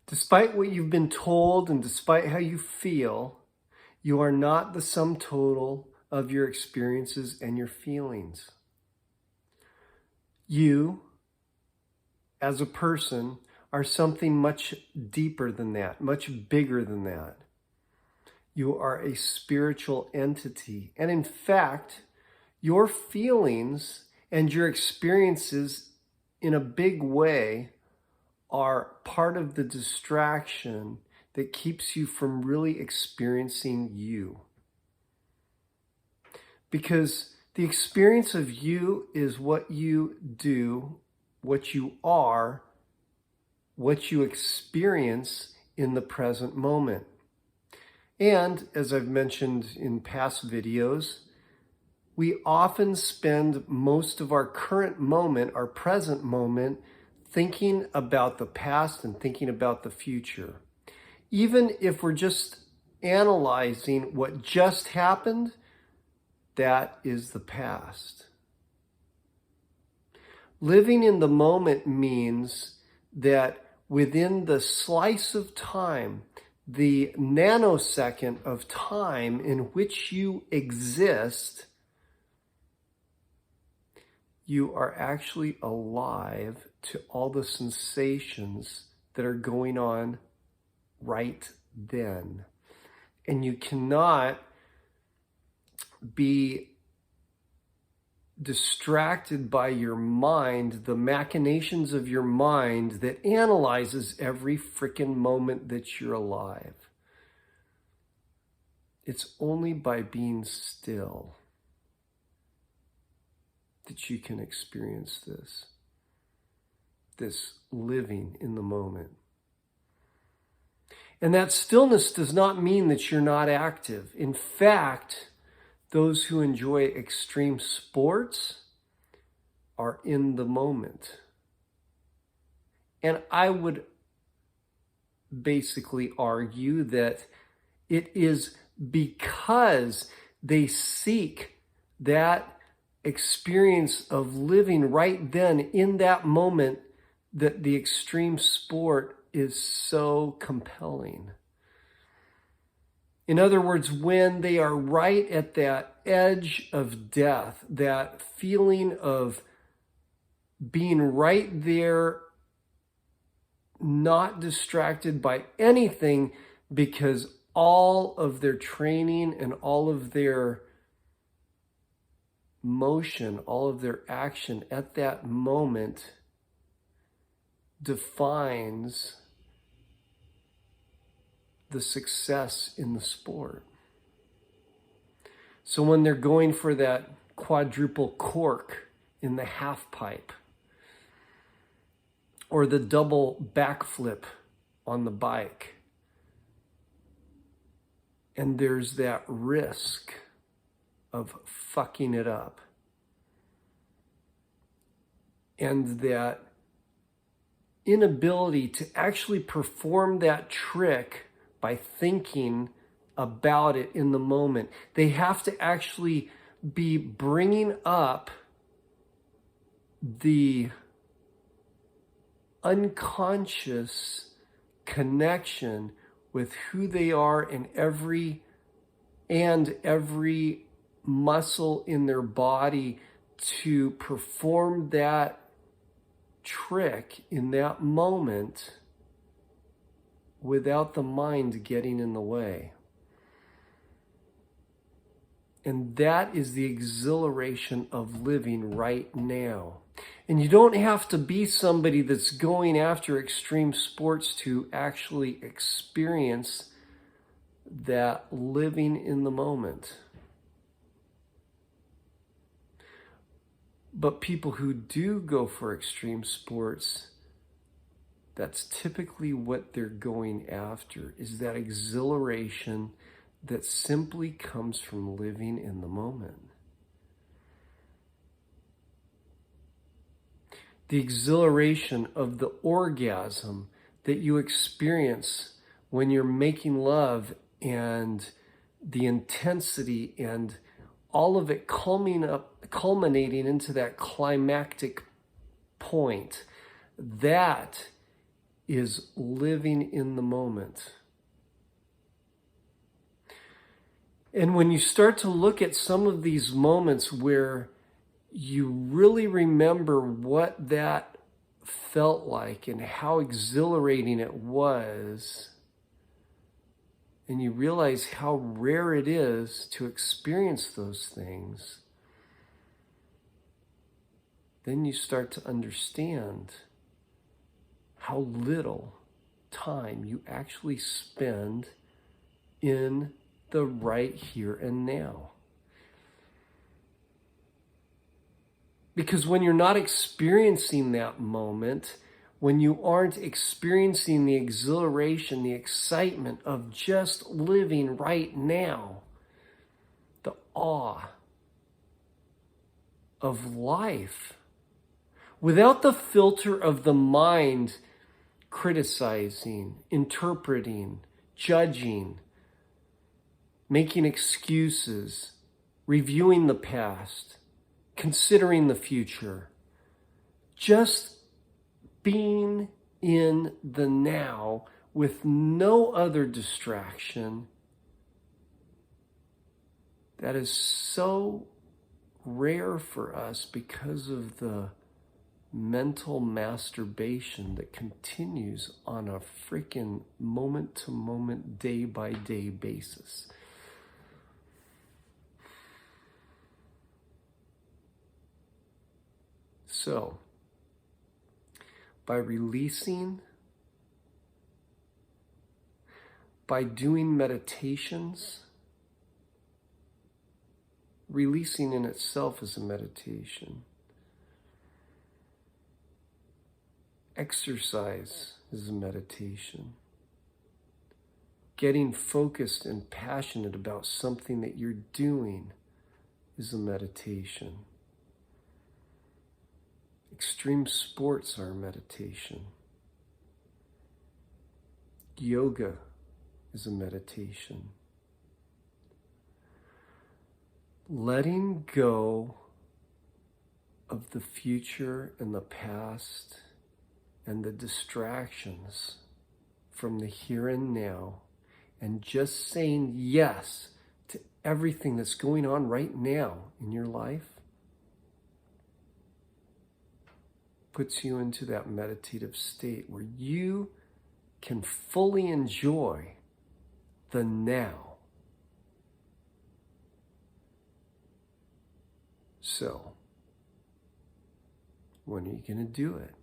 Despite what you've been told and despite how you feel, you are not the sum total of your experiences and your feelings. You, as a person, are something much deeper than that, much bigger than that. You are a spiritual entity. And in fact, your feelings and your experiences in a big way are part of the distraction that keeps you from really experiencing you. Because the experience of you is what you do, what you are, what you experience in the present moment. And as I've mentioned in past videos, we often spend most of our current moment, our present moment, thinking about the past and thinking about the future. Even if we're just analyzing what just happened, that is the past. Living in the moment means that within the slice of time, the nanosecond of time in which you exist, you are actually alive to all the sensations that are going on right then. And you cannot be distracted by your mind, the machinations of your mind that analyzes every freaking moment that you're alive. It's only by being still that you can experience this living in the moment. And that stillness does not mean that you're not active. In fact, those who enjoy extreme sports are in the moment. And I would basically argue that it is because they seek that experience of living right then in that moment that the extreme sport is so compelling. In other words, when they are right at that edge of death, that feeling of being right there, not distracted by anything, because all of their training and all of their motion, all of their action at that moment defines the success in the sport. So when they're going for that quadruple cork in the half pipe, or the double backflip on the bike, and there's that risk of fucking it up, and that inability to actually perform that trick by thinking about it in the moment. They have to actually be bringing up the unconscious connection with who they are in every muscle in their body to perform that trick in that moment without the mind getting in the way. And that is the exhilaration of living right now. And you don't have to be somebody that's going after extreme sports to actually experience that living in the moment. But people who do go for extreme sports, that's typically what they're going after, is that exhilaration that simply comes from living in the moment. The exhilaration of the orgasm that you experience when you're making love, and the intensity and all of it culminating into that climactic point, that is living in the moment. And when you start to look at some of these moments where you really remember what that felt like and how exhilarating it was, and you realize how rare it is to experience those things, then you start to understand how little time you actually spend in the right here and now. Because when you're not experiencing that moment, when you aren't experiencing the exhilaration, the excitement of just living right now, the awe of life, without the filter of the mind criticizing, interpreting, judging, making excuses, reviewing the past, considering the future, just being in the now with no other distraction, that is so rare for us because of the mental masturbation that continues on a freaking moment-to-moment, day-by-day basis. So, by releasing, by doing meditations, releasing in itself is a meditation. Exercise is a meditation. Getting focused and passionate about something that you're doing is a meditation. Extreme sports are a meditation. Yoga is a meditation. Letting go of the future and the past and the distractions from the here and now, and just saying yes to everything that's going on right now in your life, puts you into that meditative state where you can fully enjoy the now. So, when are you going to do it?